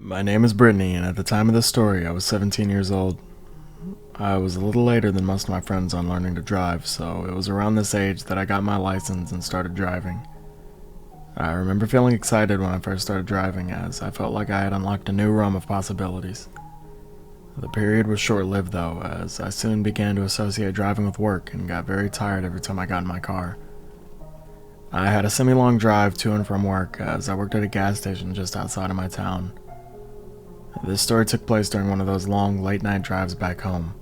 My name is Brittany, and at the time of this story, I was 17 years old. I was a little later than most of my friends on learning to drive, so it was around this age that I got my license and started driving. I remember feeling excited when I first started driving, as I felt like I had unlocked a new realm of possibilities. The period was short-lived though, as I soon began to associate driving with work and got very tired every time I got in my car. I had a semi-long drive to and from work, as I worked at a gas station just outside of my town. This story took place during one of those long, late-night drives back home.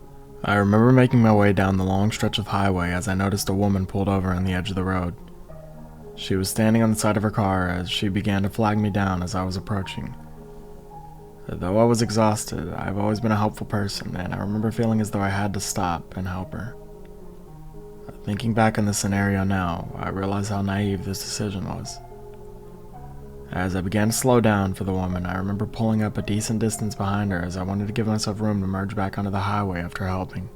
I remember making my way down the long stretch of highway as I noticed a woman pulled over on the edge of the road. She was standing on the side of her car as she began to flag me down as I was approaching. Though I was exhausted, I've always been a helpful person, and I remember feeling as though I had to stop and help her. Thinking back on the scenario now, I realize how naive this decision was. As I began to slow down for the woman, I remember pulling up a decent distance behind her as I wanted to give myself room to merge back onto the highway after helping.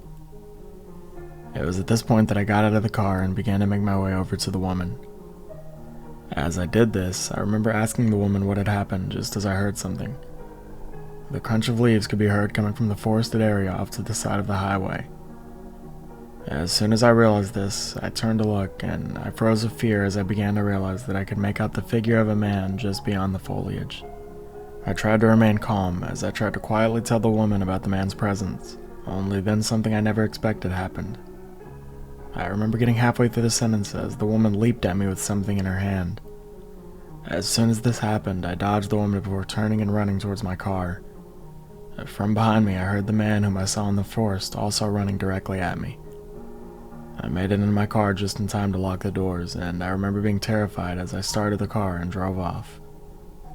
It was at this point that I got out of the car and began to make my way over to the woman. As I did this, I remember asking the woman what had happened just as I heard something. The crunch of leaves could be heard coming from the forested area off to the side of the highway. As soon as I realized this, I turned to look, and I froze with fear as I began to realize that I could make out the figure of a man just beyond the foliage. I tried to remain calm as I tried to quietly tell the woman about the man's presence, only then something I never expected happened. I remember getting halfway through the sentence as the woman leaped at me with something in her hand. As soon as this happened, I dodged the woman before turning and running towards my car. From behind me, I heard the man whom I saw in the forest also running directly at me. I made it into my car just in time to lock the doors, and I remember being terrified as I started the car and drove off,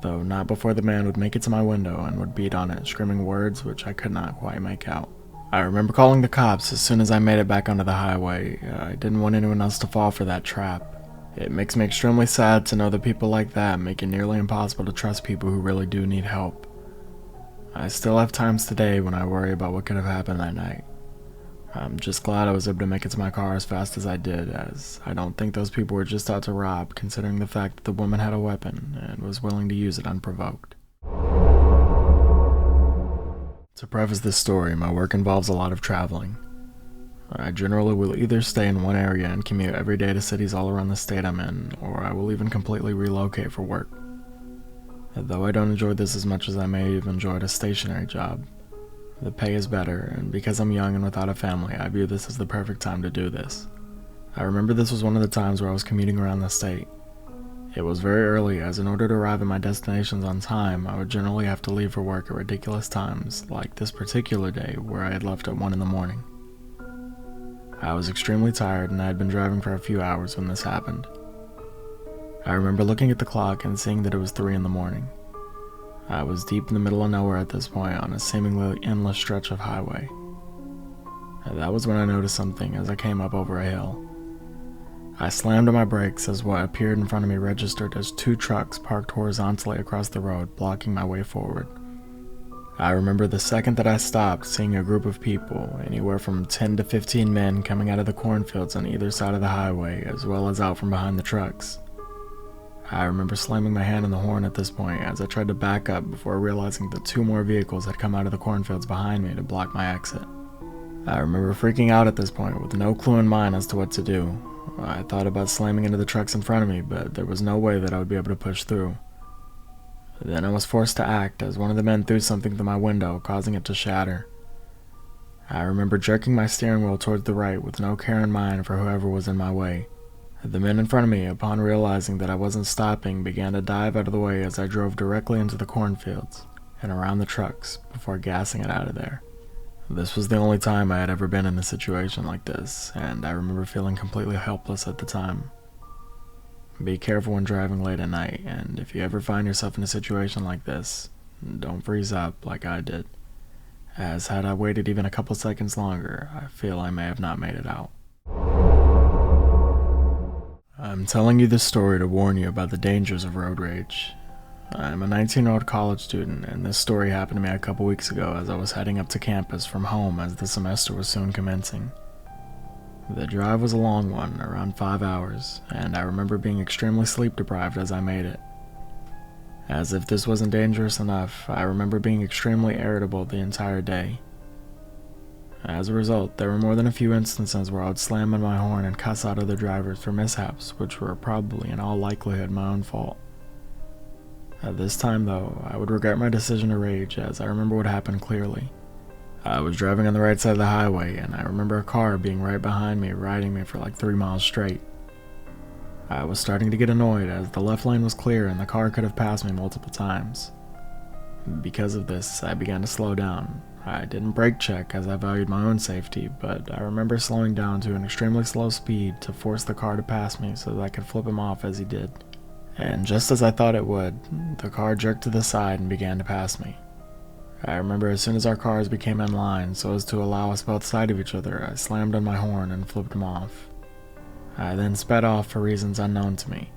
though not before the man would make it to my window and would beat on it, screaming words which I could not quite make out. I remember calling the cops as soon as I made it back onto the highway. I didn't want anyone else to fall for that trap. It makes me extremely sad to know that people like that make it nearly impossible to trust people who really do need help. I still have times today when I worry about what could have happened that night. I'm just glad I was able to make it to my car as fast as I did, as I don't think those people were just out to rob, considering the fact that the woman had a weapon and was willing to use it unprovoked. To preface this story, my work involves a lot of traveling. I generally will either stay in one area and commute every day to cities all around the state I'm in, or I will even completely relocate for work. Though I don't enjoy this as much as I may have enjoyed a stationary job, the pay is better, and because I'm young and without a family, I view this as the perfect time to do this. I remember this was one of the times where I was commuting around the state. It was very early, as in order to arrive at my destinations on time, I would generally have to leave for work at ridiculous times, like this particular day where I had left at 1 in the morning. I was extremely tired, and I had been driving for a few hours when this happened. I remember looking at the clock and seeing that it was 3 in the morning. I was deep in the middle of nowhere at this point on a seemingly endless stretch of highway. And that was when I noticed something as I came up over a hill. I slammed on my brakes as what appeared in front of me registered as 2 trucks parked horizontally across the road, blocking my way forward. I remember the second that I stopped seeing a group of people, anywhere from 10 to 15 men, coming out of the cornfields on either side of the highway, as well as out from behind the trucks. I remember slamming my hand on the horn at this point as I tried to back up before realizing that 2 more vehicles had come out of the cornfields behind me to block my exit. I remember freaking out at this point with no clue in mind as to what to do. I thought about slamming into the trucks in front of me, but there was no way that I would be able to push through. Then I was forced to act as one of the men threw something through my window, causing it to shatter. I remember jerking my steering wheel towards the right with no care in mind for whoever was in my way. The men in front of me, upon realizing that I wasn't stopping, began to dive out of the way as I drove directly into the cornfields and around the trucks before gassing it out of there. This was the only time I had ever been in a situation like this, and I remember feeling completely helpless at the time. Be careful when driving late at night, and if you ever find yourself in a situation like this, don't freeze up like I did, as had I waited even a couple seconds longer, I feel I may have not made it out. I'm telling you this story to warn you about the dangers of road rage. I'm a 19-year-old college student, and this story happened to me a couple weeks ago as I was heading up to campus from home as the semester was soon commencing. The drive was a long one, around 5 hours, and I remember being extremely sleep deprived as I made it. As if this wasn't dangerous enough, I remember being extremely irritable the entire day. As a result, there were more than a few instances where I would slam on my horn and cuss out other drivers for mishaps, which were probably in all likelihood my own fault. At this time, though, I would regret my decision to rage, as I remember what happened clearly. I was driving on the right side of the highway, and I remember a car being right behind me, riding me for like 3 miles straight. I was starting to get annoyed, as the left lane was clear and the car could have passed me multiple times. Because of this, I began to slow down. I didn't brake check as I valued my own safety, but I remember slowing down to an extremely slow speed to force the car to pass me so that I could flip him off as he did. And just as I thought it would, the car jerked to the side and began to pass me. I remember as soon as our cars became in line so as to allow us both side of each other, I slammed on my horn and flipped him off. I then sped off for reasons unknown to me.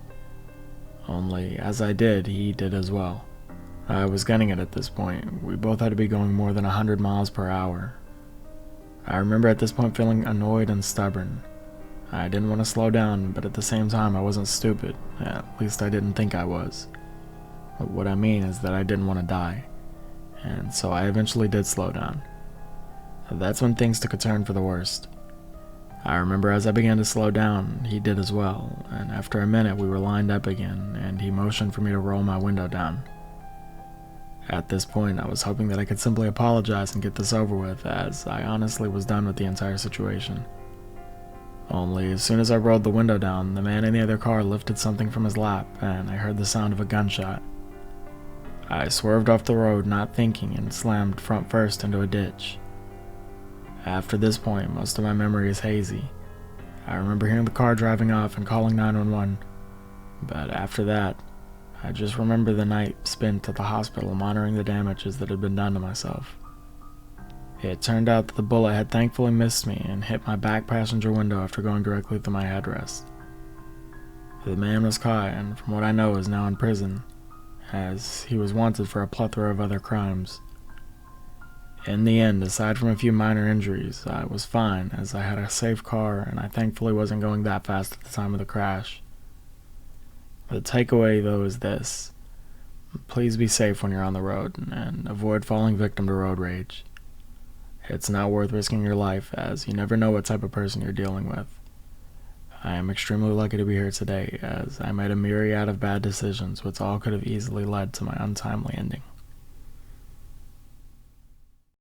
Only, as I did, he did as well. I was gunning it at this point. We both had to be going more than 100 miles per hour. I remember at this point feeling annoyed and stubborn. I didn't want to slow down, but at the same time I wasn't stupid. At least I didn't think I was. But what I mean is that I didn't want to die. And so I eventually did slow down. That's when things took a turn for the worst. I remember as I began to slow down, he did as well, and after a minute we were lined up again, and he motioned for me to roll my window down. At this point, I was hoping that I could simply apologize and get this over with, as I honestly was done with the entire situation. Only as soon as I rolled the window down, the man in the other car lifted something from his lap, and I heard the sound of a gunshot. I swerved off the road, not thinking, and slammed front first into a ditch. After this point, most of my memory is hazy. I remember hearing the car driving off and calling 911, but after that, I just remember the night spent at the hospital monitoring the damages that had been done to myself. It turned out that the bullet had thankfully missed me and hit my back passenger window after going directly through my headrest. The man was caught and, from what I know, is now in prison, as he was wanted for a plethora of other crimes. In the end, aside from a few minor injuries, I was fine as I had a safe car and I thankfully wasn't going that fast at the time of the crash. The takeaway, though, is this. Please be safe when you're on the road and avoid falling victim to road rage. It's not worth risking your life, as you never know what type of person you're dealing with. I am extremely lucky to be here today, as I made a myriad of bad decisions which all could have easily led to my untimely ending.